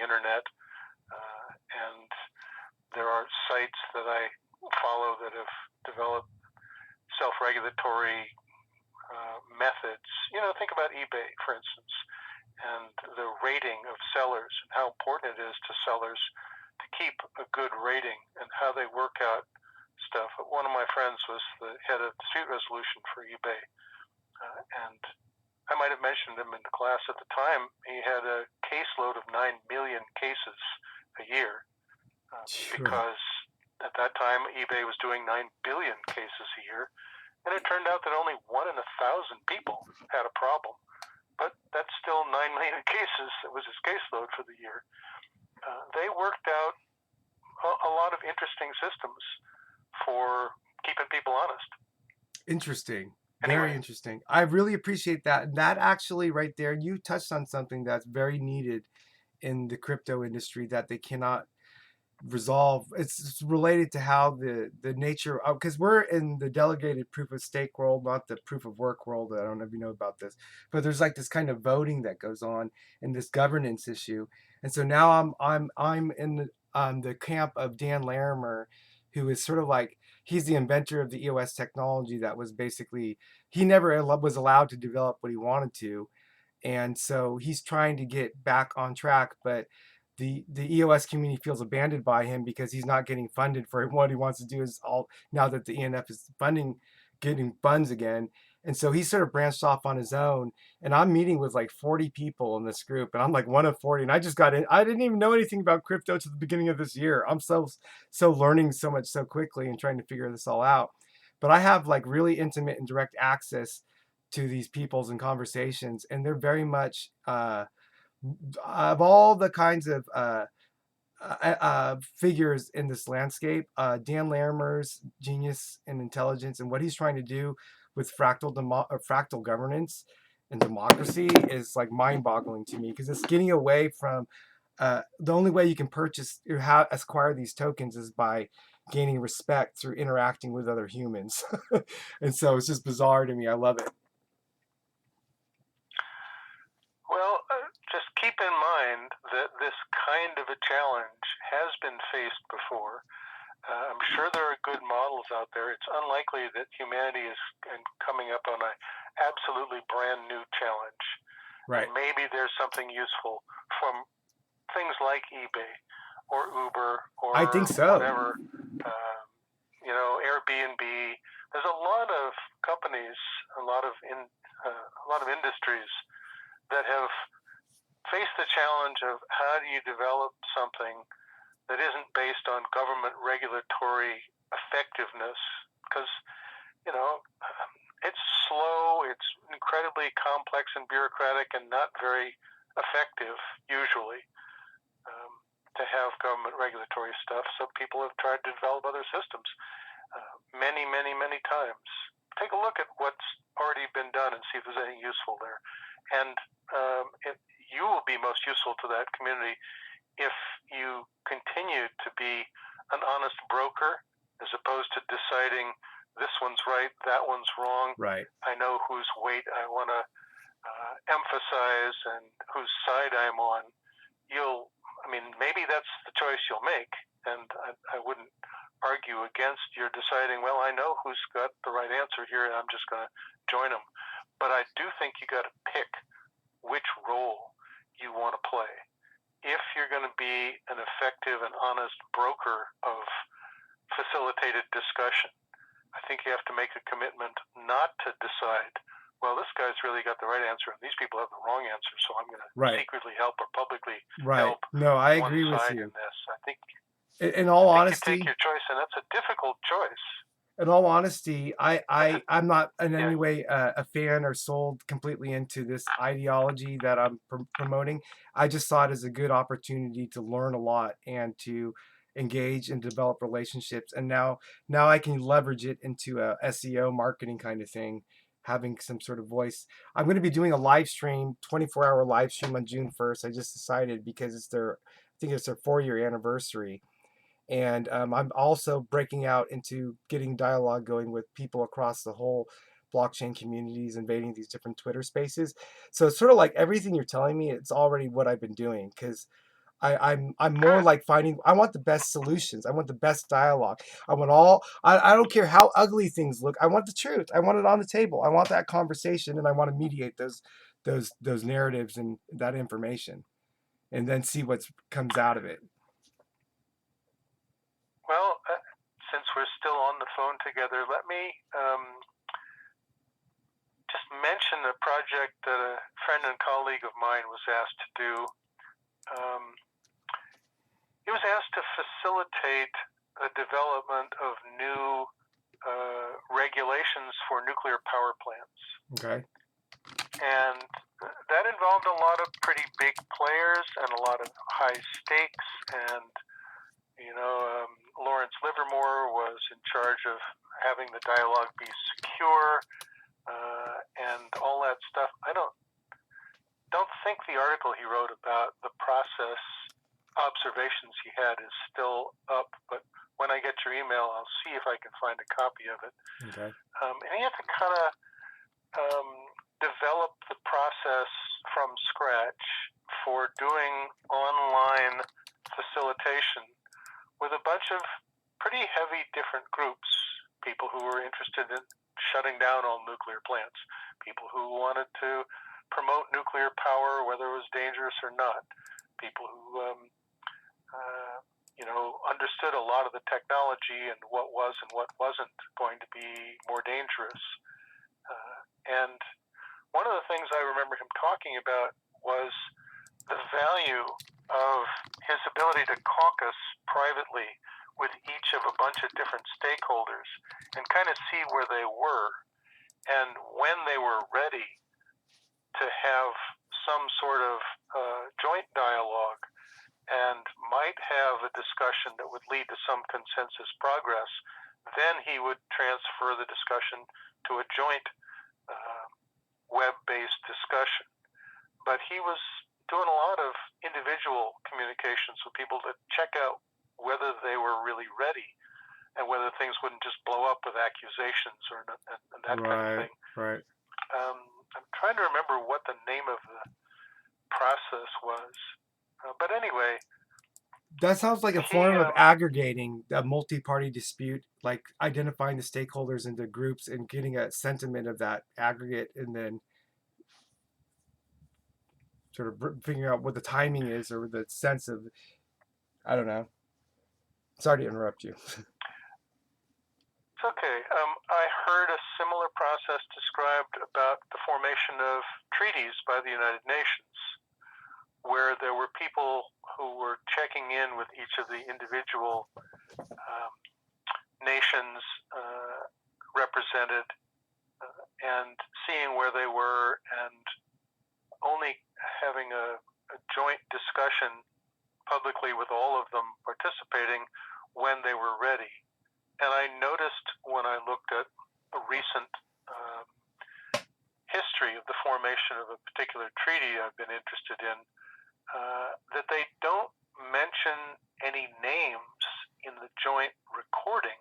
internet, and there are sites that I follow that have developed self-regulatory methods. Think about eBay, for instance, and the rating of sellers and how important it is to sellers to keep a good rating and how they work out stuff. One of my friends was the head of dispute resolution for eBay, and I might have mentioned him in the class at the time. He had a caseload of 9 million cases a year Sure. because at that time eBay was doing 9 billion cases a year, and it turned out that only 1 in 1,000 people had a problem. But that's still 9 million cases. It was his caseload for the year. They worked out a lot of interesting systems for keeping people honest. Interesting. Very Anyway, interesting. I really appreciate that. And that actually right there, you touched on something that's very needed in the crypto industry that they cannot resolve. It's related to how the nature of, because we're in the delegated proof of stake world, not the proof of work world. I don't know if you know about this, but there's like this kind of voting that goes on in this governance issue. And so now I'm in the camp of Dan Larimer, who is sort of like, he's the inventor of the EOS technology that was basically, he never was allowed to develop what he wanted to, and so he's trying to get back on track, but the EOS community feels abandoned by him because he's not getting funded for what he wants to do. Is all now that the ENF is funding, getting funds again, and so he's sort of branched off on his own. And I'm meeting with like 40 people in this group, and I'm like one of 40, and I just got in. I didn't even know anything about crypto to the beginning of this year. I'm so learning so much so quickly and trying to figure this all out. But I have like really intimate and direct access to these peoples and conversations, and they're very much of all the kinds of figures in this landscape. Dan Larimer's genius and intelligence and what he's trying to do with fractal governance and democracy is like mind-boggling to me, because it's getting away from the only way you can purchase or acquire these tokens is by gaining respect through interacting with other humans. And so it's just bizarre to me. I love it. well, just keep in mind that this kind of a challenge has been faced before. I'm sure there are good models out there. It's unlikely that humanity is coming up on an absolutely brand new challenge. Right. And maybe there's something useful from things like eBay or Uber I think or so. whatever, Airbnb. There's a lot of companies, a lot of industries that have faced the challenge of how do you develop something that isn't based on government regulatory effectiveness, because you know it's slow, it's incredibly complex and bureaucratic, and not very effective usually to have government regulatory stuff. So people have tried to develop other systems many, many, many times. Take a look at what's already been done and see if there's anything useful there. And you will be most useful to that community if you continue to be an honest broker as opposed to deciding this one's right, that one's wrong. Right. I know whose weight I want to emphasize and whose side I'm on. Maybe that's the choice you'll make, and I wouldn't argue against your deciding, well, I know who's got the right answer here, and I'm just going to join them. But I do think you got to pick which role you want to play. If you're going to be an effective and honest broker of facilitated discussion, I think you have to make a commitment not to decide, well, this guy's really got the right answer and these people have the wrong answer, so I'm going to Right. secretly help or publicly Right. help No, I one agree with side you. in this. In I all think you take honesty, your choice, and that's a difficult choice. I'm not in Yeah. any way a fan or sold completely into this ideology that I'm promoting. I just saw it as a good opportunity to learn a lot and to engage and develop relationships. And now I can leverage it into a SEO marketing kind of thing, having some sort of voice. I'm going to be doing a live stream, 24-hour live stream on June 1st. I just decided because I think it's their 4-year anniversary. And I'm also breaking out into getting dialogue going with people across the whole blockchain communities, invading these different Twitter spaces. So it's sort of like everything you're telling me, it's already what I've been doing, because I'm more Good. like finding. I want the best solutions. I want the best dialogue. I don't care how ugly things look. I want the truth. I want it on the table. I want that conversation, and I want to mediate those narratives and that information, and then see what comes out of it. Well, since we're still on the phone together, let me just mention a project that a friend and colleague of mine was asked to do. He was asked to facilitate the development of new regulations for nuclear power plants. Okay. And that involved a lot of pretty big players and a lot of high stakes. And, Lawrence Livermore was in charge of having the dialogue be secure and all that stuff. I don't think the article he wrote about the process observations he had is still up, but when I get your email, I'll see if I can find a copy of it. Okay. And he had to kind of develop the process from scratch for doing online facilitation with a bunch of pretty heavy different groups, people who were interested in shutting down all nuclear plants, people who wanted to promote nuclear power, whether it was dangerous or not, people who understood a lot of the technology and what was and what wasn't going to be more dangerous. And one of the things I remember him talking about was the value of his ability to caucus privately with each of a bunch of different stakeholders and kind of see where they were and when they were ready to have some sort of joint dialogue and might have a discussion that would lead to some consensus progress. Then he would transfer the discussion to a joint web-based discussion. But he was doing a lot of individual communications with people to check out whether they were really ready and whether things wouldn't just blow up with accusations or and that kind of thing. Right. I'm trying to remember what the name of the process was. But anyway, that sounds like a form of aggregating a multi-party dispute, like identifying the stakeholders into groups and getting a sentiment of that aggregate, and then sort of figuring out what the timing is or the sense of, I don't know. Sorry to interrupt you. It's okay. I heard a similar process described about the formation of treaties by the United Nations, where there were people who were checking in with each of the individual nations represented and seeing where they were and only having a joint discussion publicly with all of them participating when they were ready. And I noticed when I looked at a recent history of the formation of a particular treaty I've been interested in, that they don't mention any names in the joint recording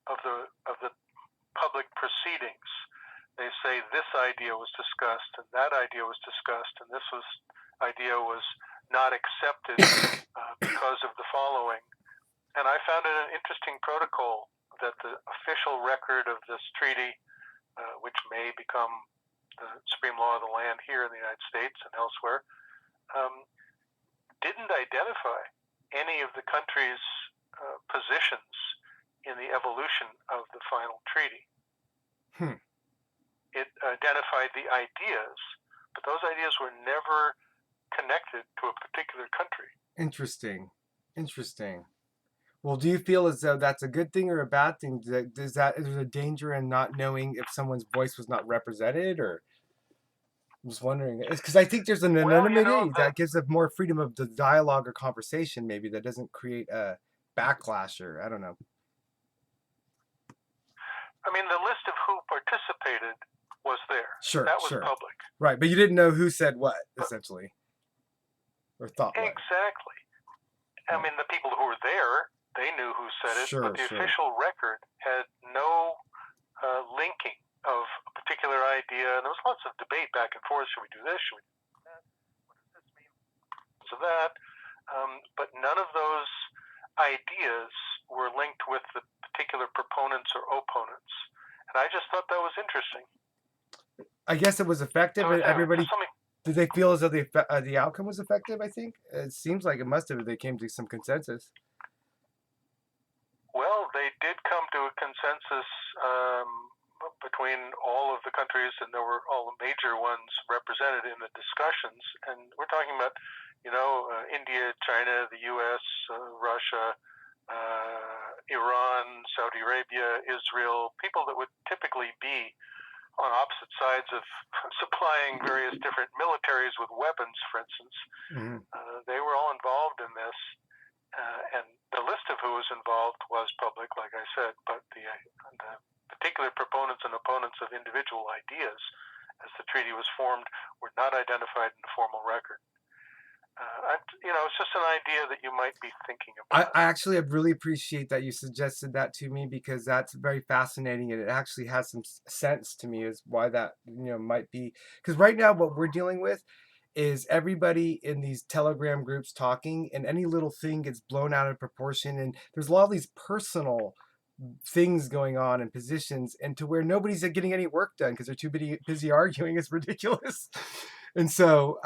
of the public proceedings. They say this idea was discussed and that idea was discussed and this idea was not accepted because of the following. And I found it an interesting protocol that the official record of this treaty, which may become the supreme law of the land here in the United States and elsewhere, didn't identify any of the country's positions in the evolution of the final treaty. It identified the ideas, but those ideas were never connected to a particular country. Interesting. Well, do you feel as though that's a good thing or a bad thing? Is there a danger in not knowing if someone's voice was not represented, or? I'm just wondering. It's because I think there's an anonymity that gives them more freedom of the dialogue or conversation, maybe, that doesn't create a backlash, or I don't know. I mean, the list of who participated was there. Sure, that was public. Right, but you didn't know who said what, essentially, or thought what. Exactly. I mean, the people who were there, they knew who said it, but the official record had no linking of a particular idea, and there was lots of debate back and forth. Should we do this? Should we do that? What does this mean? So that but none of those ideas were linked with the particular proponents or opponents. And I just thought that was interesting. I guess it was effective. So it's Everybody, something. did they feel as though the outcome was effective? I think it seems like it must have if they came to some consensus. Well, they did come to a consensus between all of the countries, and there were all the major ones represented in the discussions. And we're talking about, India, China, the U.S., Russia, Iran, Saudi Arabia, Israel, people that would typically be on opposite sides of supplying various different militaries with weapons, for instance. Mm-hmm. They were all involved in this. And the list of who was involved was public, like I said, but the particular proponents and opponents of individual ideas as the treaty was formed were not identified in the formal record. It's just an idea that you might be thinking about. I actually really appreciate that you suggested that to me because that's very fascinating and it actually has some sense to me as why that might be because right now what we're dealing with is everybody in these telegram groups talking and any little thing gets blown out of proportion and there's a lot of these personal things going on and positions and to where nobody's getting any work done because they're too busy arguing is ridiculous. And so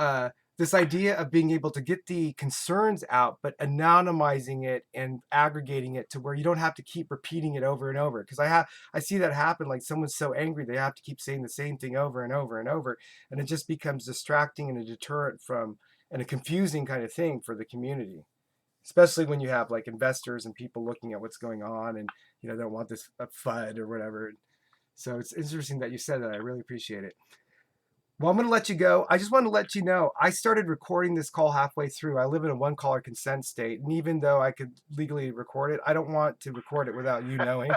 this idea of being able to get the concerns out but anonymizing it and aggregating it to where you don't have to keep repeating it over and over because I see that happen, like someone's so angry they have to keep saying the same thing over and over and over and it just becomes distracting and a deterrent from and a confusing kind of thing for the community, especially when you have like investors and people looking at what's going on and they don't want this a FUD or whatever. So it's interesting that you said that. I really appreciate it. Well, I'm going to let you go. I just want to let you know I started recording this call halfway through. I live in a one caller consent state. And even though I could legally record it, I don't want to record it without you knowing.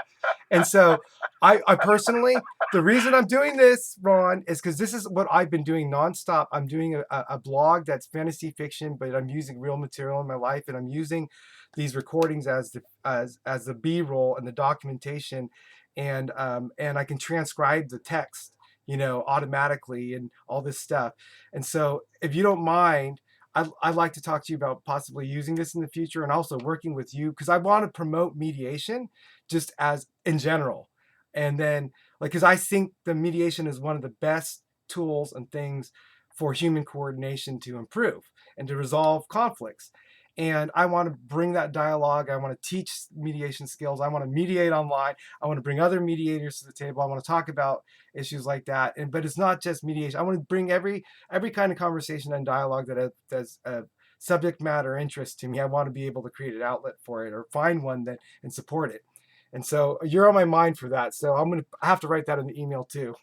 And so I personally, the reason I'm doing this, Ron, is because this is what I've been doing nonstop. I'm doing a blog that's fantasy fiction, but I'm using real material in my life. And I'm using these recordings as the B-roll and the documentation. And I can transcribe the text automatically and all this stuff. And so if you don't mind, I'd like to talk to you about possibly using this in the future and also working with you because I want to promote mediation just as in general. And then because I think the mediation is one of the best tools and things for human coordination to improve and to resolve conflicts. And I want to bring that dialogue. I want to teach mediation skills. I want to mediate online. I want to bring other mediators to the table. I want to talk about issues like that. But it's not just mediation. I want to bring every kind of conversation and dialogue that has a subject matter interest to me. I want to be able to create an outlet for it or find one that and support it. And so you're on my mind for that. So I have to write that in the email too.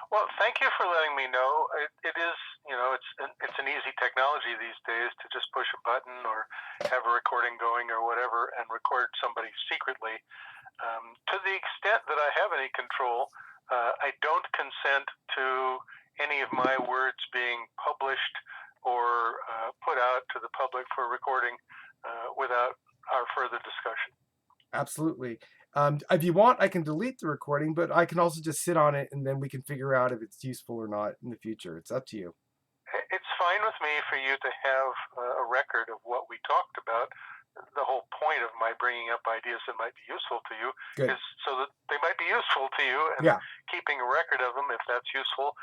Well, thank you for letting me know. It is, it's an easy technology these days to just push a button or have a recording going or whatever and record somebody secretly. To the extent that I have any control, I don't consent to any of my words being published or put out to the public for recording without our further discussion. Absolutely. If you want, I can delete the recording, but I can also just sit on it and then we can figure out if it's useful or not in the future. It's up to you. It's fine with me for you to have a record of what we talked about. The whole point of my bringing up ideas that might be useful to you is so that they might be useful to you, and keeping a record of them, if that's useful,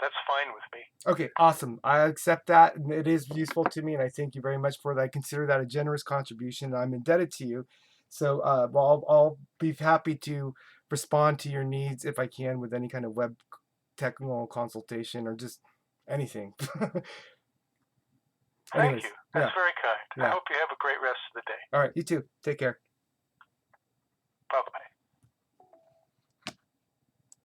that's fine with me. Okay, awesome. I accept that. It is useful to me, and I thank you very much for that. I consider that a generous contribution. I'm indebted to you. So I'll be happy to respond to your needs if I can with any kind of web technical consultation or just anything. Thank you. That's very kind. I hope you have a great rest of the day. All right, you too. Take care. Bye-bye.